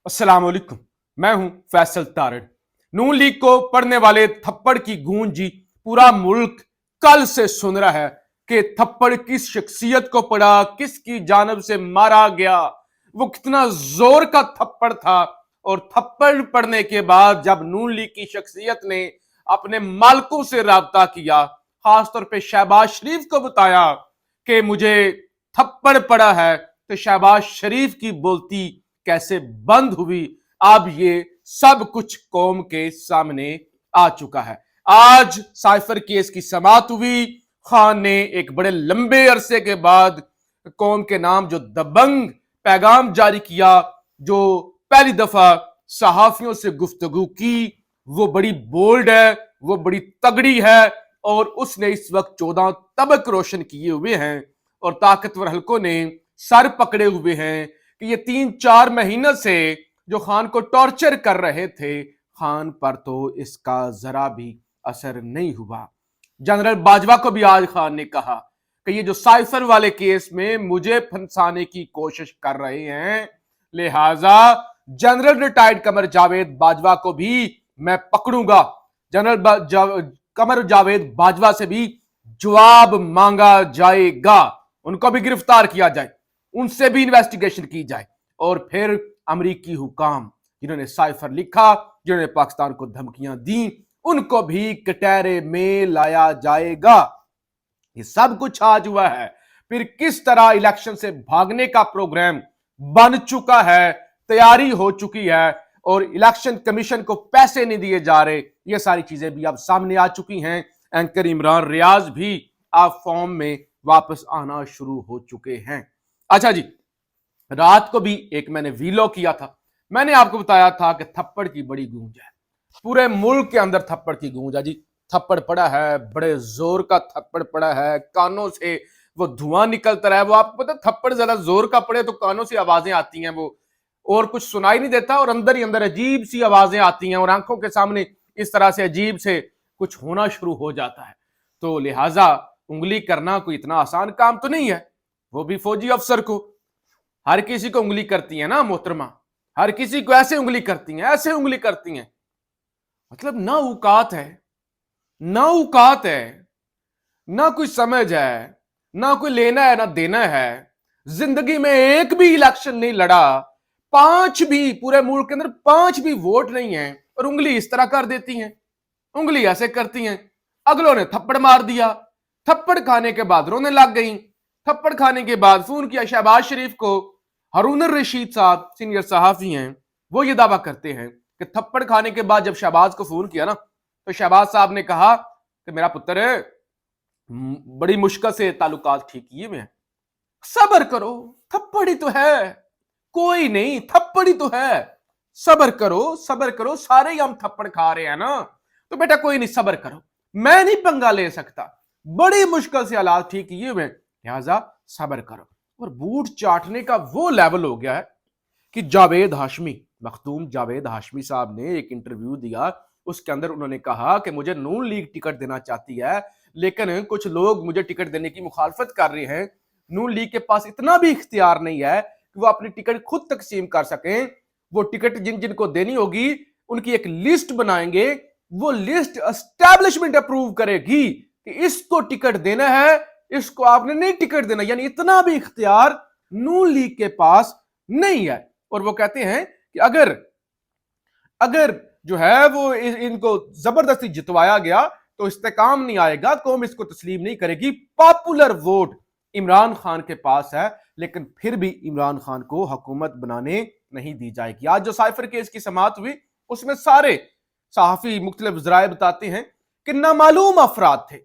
अस्सलाम वालेकुम। मैं हूं फैसल तारड़। नून लीग को पढ़ने वाले थप्पड़ की गूंजी पूरा मुल्क कल से सुन रहा है कि थप्पड़ किस शख्सियत को पड़ा, किसकी जानब से मारा गया, वो कितना जोर का थप्पड़ था। और थप्पड़ पड़ने के बाद जब नून लीग की शख्सियत ने अपने मालकों से राब्ता किया, खासतौर पे शहबाज शरीफ को बताया कि मुझे थप्पड़ पड़ा है, तो शहबाज शरीफ की बोलती कैसे बंद हुई, अब ये सब कुछ कौम के सामने आ चुका है। आज साइफर केस की समाअत हुई। खान ने एक बड़े लंबे अरसे के बाद कौम के नाम जो दबंग पैगाम जारी किया, जो पहली दफा सहाफियों से गुफ्तगू की, वो बड़ी बोल्ड है, वो बड़ी तगड़ी है। और उसने इस वक्त 14 तबक रोशन किए हुए हैं और ताकतवर हलकों ने सर पकड़े हुए हैं कि ये 3-4 महीने से जो खान को टॉर्चर कर रहे थे, खान पर तो इसका जरा भी असर नहीं हुआ। जनरल बाजवा को भी आज खान ने कहा कि ये जो साइफर वाले केस में मुझे फंसाने की कोशिश कर रहे हैं, लिहाजा जनरल रिटायर्ड कमर जावेद बाजवा को भी मैं पकड़ूंगा। जनरल कमर जावेद बाजवा से भी जवाब मांगा जाएगा, उनको भी गिरफ्तार किया जाए, उनसे भी इन्वेस्टिगेशन की जाए। और फिर अमरीकी हुकाम जिन्होंने साइफर लिखा, जिन्होंने पाकिस्तान को धमकियां दी, उनको भी कटहरे में लाया जाएगा। ये सब कुछ आज हुआ है। फिर किस तरह इलेक्शन से भागने का प्रोग्राम बन चुका है, तैयारी हो चुकी है, और इलेक्शन कमीशन को पैसे नहीं दिए जा रहे, ये सारी चीजें भी अब सामने आ चुकी हैं। एंकर इमरान रियाज भी अब फॉर्म में वापस आना शुरू हो चुके हैं। अच्छा जी, रात को भी एक मैंने वीलॉग किया था। मैंने आपको बताया था कि थप्पड़ की बड़ी गूंज है, पूरे मुल्क के अंदर थप्पड़ की गूंज है जी। थप्पड़ पड़ा है, बड़े जोर का थप्पड़ पड़ा है, कानों से वो धुआं निकलता रहा है। वो आपको पता है, थप्पड़ ज्यादा जोर का पड़े तो कानों से आवाजें आती हैं, वो और कुछ सुनाई नहीं देता, और अंदर ही अंदर अजीब सी आवाजें आती हैं, और आंखों के सामने इस तरह से अजीब से कुछ होना शुरू हो जाता है। तो लिहाजा उंगली करना कोई इतना आसान काम तो नहीं है, वो भी फौजी अफसर को। हर किसी को उंगली करती है ना मोहतरमा, हर किसी को ऐसे उंगली करती हैं, ऐसे उंगली करती हैं। मतलब ना औकात है, ना औकात है, ना कोई समझ है, ना कोई लेना है ना देना है। जिंदगी में एक भी इलेक्शन नहीं लड़ा, 5 भी पूरे मुल्क के अंदर 5 भी वोट नहीं है, और उंगली इस तरह कर देती हैं, उंगली ऐसे करती हैं। अगलों ने थप्पड़ मार दिया, थप्पड़ खाने के बाद रोने लग गई, थप्पड़ खाने के बाद फोन किया शहबाज शरीफ को। हारून रशीद साहब सीनियर सहाफी हैं, वो ये दावा करते हैं कि थप्पड़ खाने के बाद जब शहबाज को फोन किया ना, तो शहबाज साहब ने कहा कि मेरा पुत्र बड़ी मुश्किल से ताल्लुकात ठीक किए हुए हैं, सब्र करो, थप्पड़ ही तो है, कोई नहीं, थप्पड़ ही तो है, सब्र करो, सब्र करो, सारे ही हम थप्पड़ खा रहे हैं ना, तो बेटा कोई नहीं, सब्र करो, मैं नहीं पंगा ले सकता, बड़ी मुश्किल से हालात ठीक किए हुए, लिहाजा सब्र करो। और बूट चाटने का वो लेवल हो गया है कि जावेद हाशमी, मखदूम जावेद हाशमी साहब ने एक इंटरव्यू दिया, उसके अंदर उन्होंने कहा कि मुझे नून लीग टिकट देना चाहती है, लेकिन कुछ लोग मुझे टिकट देने की मुखालफत कर रहे हैं। नून लीग के पास इतना भी इख्तियार नहीं है कि वो अपनी टिकट खुद तकसीम कर सकें। वो टिकट जिन जिन को देनी होगी उनकी एक लिस्ट बनाएंगे, वो लिस्ट एस्टैब्लिशमेंट अप्रूव करेगी कि इसको टिकट देना है, इसको आपने नहीं टिकट देना। यानी इतना भी इख्तियार नून लीग के पास नहीं है। और वो कहते हैं कि अगर अगर जो है वो इनको जबरदस्ती जितवाया गया तो इस्तेकाम नहीं आएगा, कौम इसको तस्लीम नहीं करेगी। पॉपुलर वोट इमरान खान के पास है, लेकिन फिर भी इमरान खान को हुकूमत बनाने नहीं दी जाएगी। आज जो साइफर केस की समाअत हुई, उसमें सारे सहाफी मुख्तलिफ जराए बताते हैं कि नामालूम अफराद थे,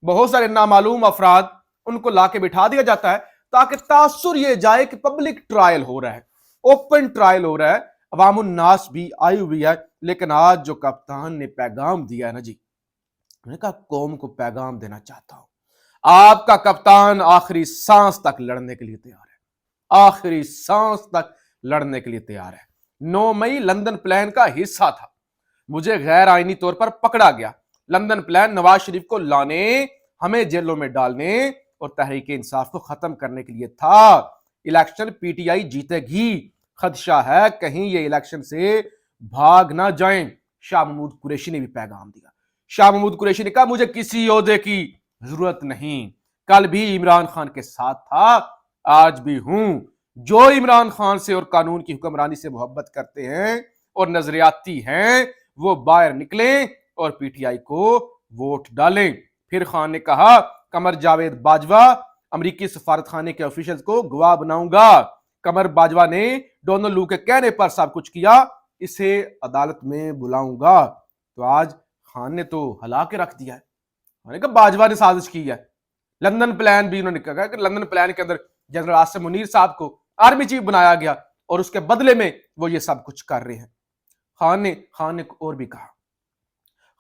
बहुत सारे नामालूम अफराद, उनको लाके बिठा दिया जाता है ताकि तासुर ये जाए कि पब्लिक ट्रायल हो रहा है, ओपन ट्रायल हो रहा है, अवामुन नास भी आई हुई है। लेकिन आज जो कप्तान ने पैगाम दिया है ना जी, मैंने कहा कौम को पैगाम देना चाहता हूं, आपका कप्तान आखिरी सांस तक लड़ने के लिए तैयार है, आखिरी सांस तक लड़ने के लिए तैयार है। 9 मई लंदन प्लान का हिस्सा था, मुझे गैर आईनी तौर पर पकड़ा गया। लंदन प्लान नवाज शरीफ को लाने, हमें जेलों में डालने और तहरीक इंसाफ को खत्म करने के लिए था। इलेक्शन पीटीआई जीतेगी, खदशा है कहीं ये इलेक्शन से भाग ना जाएं। शाह महमूद कुरैशी ने भी पैगाम दिया। शाह महमूद कुरैशी ने कहा, मुझे किसी ओहदे की जरूरत नहीं, कल भी इमरान खान के साथ था, आज भी हूं। जो इमरान खान से और कानून की हुक्मरानी से मोहब्बत करते हैं और नजरियाती हैं, वो बाहर निकलें और पीटीआई को वोट डालें। फिर खान ने कहा, कमर जावेद बाजवा अमरीकी सफारत खाने के ऑफिशियल्स को गवाह बनाऊंगा। कमर बाजवा ने डोनाल्ड लू के कहने पर सब कुछ किया, इसे अदालत में बुलाऊंगा। तो आज खान ने तो हला के रख दिया है। उन्होंने कहा बाजवा ने साजिश की है। लंदन प्लान भी उन्होंने कहा कि लंदन प्लान के अंदर जनरल आसिम मुनीर साहब को आर्मी चीफ बनाया गया और उसके बदले में वो ये सब कुछ कर रहे हैं। खान ने और भी कहा,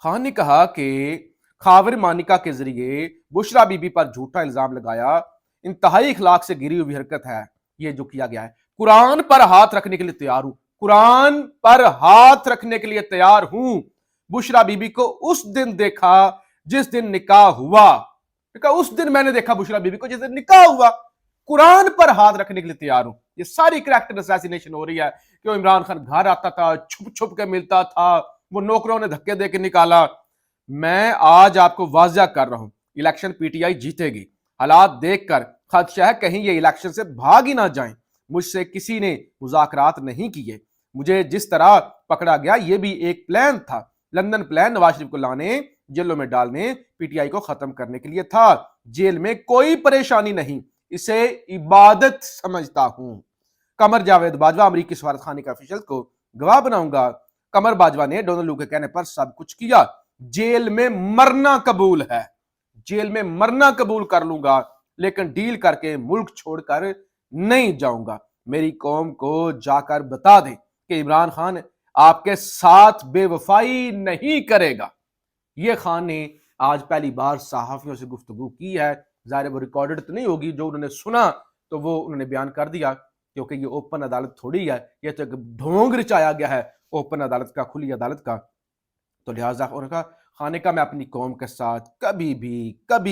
खान ने कहा कि खावर मानिका के जरिए बुशरा बीबी पर झूठा इल्जाम लगाया, इंतहाई इखलाक से गिरी हुई हरकत है ये जो किया गया है। कुरान पर हाथ रखने के लिए तैयार हूं, कुरान पर हाथ रखने के लिए तैयार हूं। बुशरा बीबी को उस दिन देखा जिस दिन निकाह हुआ, उस दिन मैंने देखा बुशरा बीबी को जिस दिन निकाह हुआ। कुरान पर हाथ रखने के लिए तैयार हूं। ये सारी कैरेक्टर असैसिनेशन हो रही है कि वो इमरान खान घर आता था, छुप छुप के मिलता था, वो नौकरों ने धक्के दे के निकाला। मैं आज आपको वाजिया कर रहा हूं, इलेक्शन पीटीआई जीतेगी। हालात देखकर खदशा है कहीं ये इलेक्शन से भाग ही ना जाएं। मुझसे किसी ने मुज़ाकरात नहीं किए, मुझे जिस तरह पकड़ा गया ये भी एक प्लान था। लंदन प्लान नवाज शरीफ को लाने, जेलों में डालने, पीटीआई को खत्म करने के लिए था। जेल में कोई परेशानी नहीं, इसे इबादत समझता हूं। कमर जावेद बाजवा अमरीकी सफारत खाने के ऑफिशियल को गवाह बनाऊंगा। कमर बाजवा ने डोनाल्ड लू के कहने पर सब कुछ किया। जेल में मरना कबूल है, जेल में मरना कबूल कर लूंगा, लेकिन डील करके मुल्क छोड़कर नहीं जाऊंगा। मेरी कौम को जाकर बता दें कि इमरान खान आपके साथ बेवफाई नहीं करेगा। ये खान ने आज पहली बार सहाफियों से गुफ्तगू की है। ज़ाहिर वो रिकॉर्डेड तो नहीं होगी, जो उन्होंने सुना तो वो उन्होंने बयान कर दिया, क्योंकि ये ओपन अदालत थोड़ी है, ये तो एक ढोंग रचाया गया है ओपन अदालत का, खुली अदालत का। तो लिहाजा उन्होंने कहा, खाने का मैं अपनी कौम के साथ कभी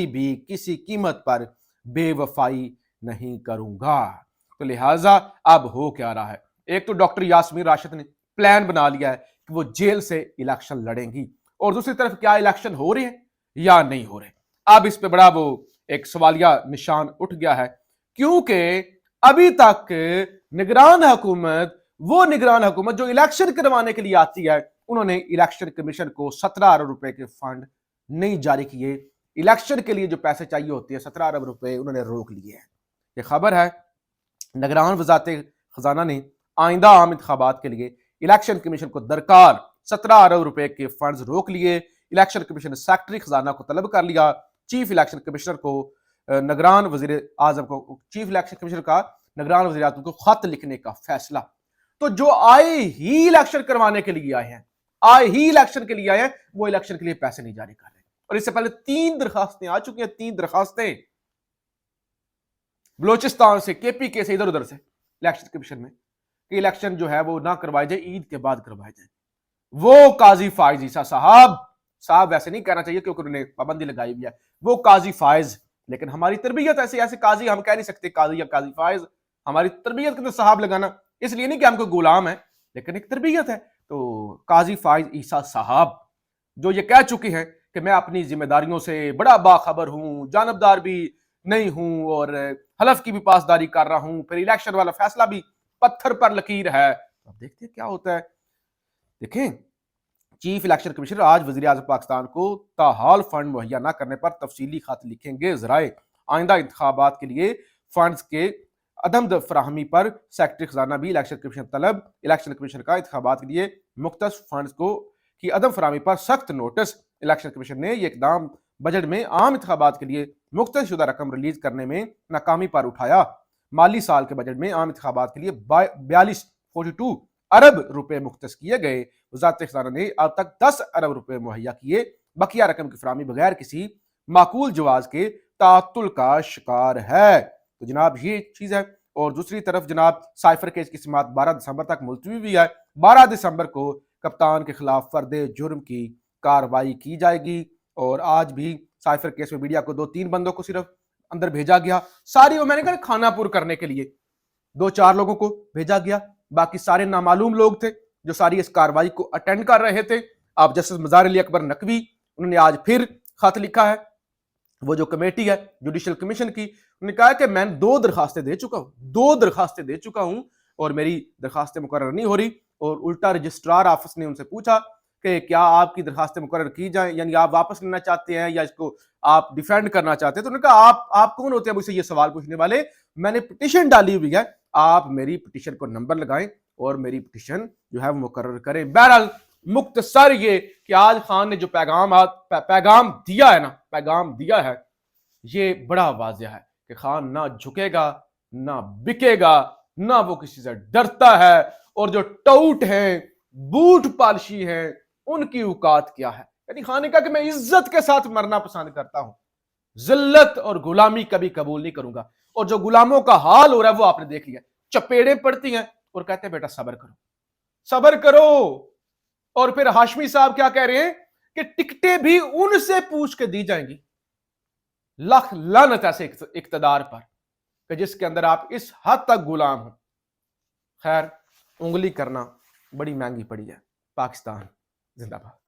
भी किसी कीमत पर बेवफाई नहीं करूंगा। तो लिहाजा अब हो क्या रहा है, एक तो डॉक्टर यास्मीन राशिद ने प्लान बना लिया है कि वो जेल से इलेक्शन लड़ेंगी, और दूसरी तरफ क्या इलेक्शन हो रहे हैं या नहीं हो रहे। अब इस पे बड़ा वो एक सवालिया निशान उठ गया है, क्योंकि अभी तक निगरान हुकूमत जो इलेक्शन करवाने के लिए आती है, उन्होंने इलेक्शन कमीशन को 17 अरब रुपए के फंड नहीं जारी किए। इलेक्शन के लिए जो पैसे चाहिए होते हैं 17 अरब रुपए उन्होंने रोक लिए हैं। ये खबर है, निगरान वजारत खजाना ने आइंदा आम इंतखाबात के लिए इलेक्शन कमीशन को दरकार 17 अरब रुपए के फंड्स रोक लिए। इलेक्शन कमीशन ने सेक्रेटरी खजाना को तलब कर लिया। चीफ इलेक्शन कमिश्नर को निगरान वजीर आजम को चीफ इलेक्शन कमिश्नर का निगरान वजीर आजम को खत लिखने का फैसला। तो जो आए ही इलेक्शन करवाने के लिए आए हैं, वो इलेक्शन के लिए पैसे नहीं जारी कर रहे। और इससे पहले 3 दरखास्तें आ चुकी हैं, 3 दरखास्तें बलोचिस्तान से, केपीके से, इधर उधर से इलेक्शन कमीशन में कि इलेक्शन जो है वो ना करवाए जाए, ईद के बाद करवाए जाए। वो काजी फायज ईसा साहब वैसे नहीं कहना चाहिए क्योंकि उन्होंने पाबंदी लगाई हुई है, वो काजी फायज, लेकिन हमारी तरबियत ऐसे काजी हम कह नहीं सकते, काजी या काजी फायज। हमारी तरबियत के अंदर साहब लगाना इसलिए नहीं कि हमको गुलाम है, लेकिन एक तरबियत है। तो काजी फायज ईसा साहब जो ये कह चुके हैं कि मैं अपनी जिम्मेदारियों से बड़ा बाखबर हूं, जानबदार भी नहीं हूं और हलफ की भी पासदारी कर रहा हूं, फिर इलेक्शन वाला फैसला भी पत्थर पर लकीर है। अब देखते हैं क्या होता है। देखें, चीफ इलेक्शन कमिश्नर आज वजीर आज़म पाकिस्तान को ताहाल फंड मुहैया न करने पर तफसीली खत लिखेंगे। ज़राए आइंदा इंतखाबात के लिए फंड्स के अदम फराहमी पर सेक्रेटरी खजाना भी इलेक्शन कमीशन तलब। इलेक्शन कमीशन का इंतखाबात के लिए मुख्तस फंड्स को की अदम फराहमी पर सख्त नोटिस। इलेक्शन कमीशन ने यह इकदाम बजट में आम इंतखाबात के लिए मुख्तस शुदा रकम रिलीज करने में नाकामी पर उठाया। माली साल के बजट में आम इंतखाबात के लिए 42 अरब रुपए मुख्तस किए गए। वजारत खजाना ने अब तक 10 अरब रुपए मुहैया किए। बकिया रकम की फराहमी बगैर किसी माकूल जवाज के तातुल का शिकार है। तो जनाब ये चीज है। और दूसरी तरफ जनाब साइफर केस की समाअत 12 दिसंबर तक मुलतवी हुई है। 12 दिसंबर को कप्तान के खिलाफ फर्दे जुर्म की कार्रवाई की जाएगी। और आज भी साइफर केस में मीडिया को 2-3 बंदों को सिर्फ अंदर भेजा गया, सारी वो मैंने कहा खानापुर करने के लिए 2-4 लोगों को भेजा गया। باقی سارے نامعلوم لوگ تھے جو ساری اس کاروائی کو اٹینڈ کر رہے تھے. آپ جسٹس مظاہر علی اکبر نقوی انہوں نے آج پھر خط لکھا ہے. وہ جو کمیٹی ہے جوڈیشل کمیشن کی, انہوں نے کہا کہ میں 2 درخواستیں دے چکا ہوں اور میری درخواستیں مقرر نہیں ہو رہی. اور الٹا رجسٹرار آفس نے ان سے پوچھا کہ کیا آپ کی درخواستیں مقرر کی جائیں, یعنی آپ واپس لینا چاہتے ہیں یا اس کو آپ ڈیفینڈ کرنا چاہتے ہیں. تو انہوں نے کہا آپ کون ہوتے ہیں مجھ سے یہ سوال پوچھنے والے؟ میں نے پٹیشن ڈالی ہوئی ہے, آپ میری پٹیشن کو نمبر لگائیں اور میری پٹیشن جو ہے وہ مقرر کریں. بہرحال مختصر یہ کہ آج خان نے جو پیغام دیا ہے یہ بڑا واضح ہے کہ خان نہ جھکے گا, نہ بکے گا, نہ وہ کسی سے ڈرتا ہے. اور جو ٹاؤٹ ہیں, بوٹ پالشی ہیں, ان کی اوقات کیا ہے. یعنی خان نے کہا کہ میں عزت کے ساتھ مرنا پسند کرتا ہوں, ذلت اور غلامی کبھی قبول نہیں کروں گا. اور جو غلاموں کا حال ہو رہا ہے وہ آپ نے دیکھ لیا, چپیڑیں پڑتی ہیں اور کہتے ہیں بیٹا صبر کرو. اور پھر ہاشمی صاحب کیا کہہ رہے ہیں کہ ٹکٹیں بھی ان سے پوچھ کے دی جائیں گی. لاکھ لعنت ایسے اقتدار پر کہ جس کے اندر آپ اس حد تک غلام ہو. خیر, انگلی کرنا بڑی مہنگی پڑی ہے. پاکستان زندہ باد.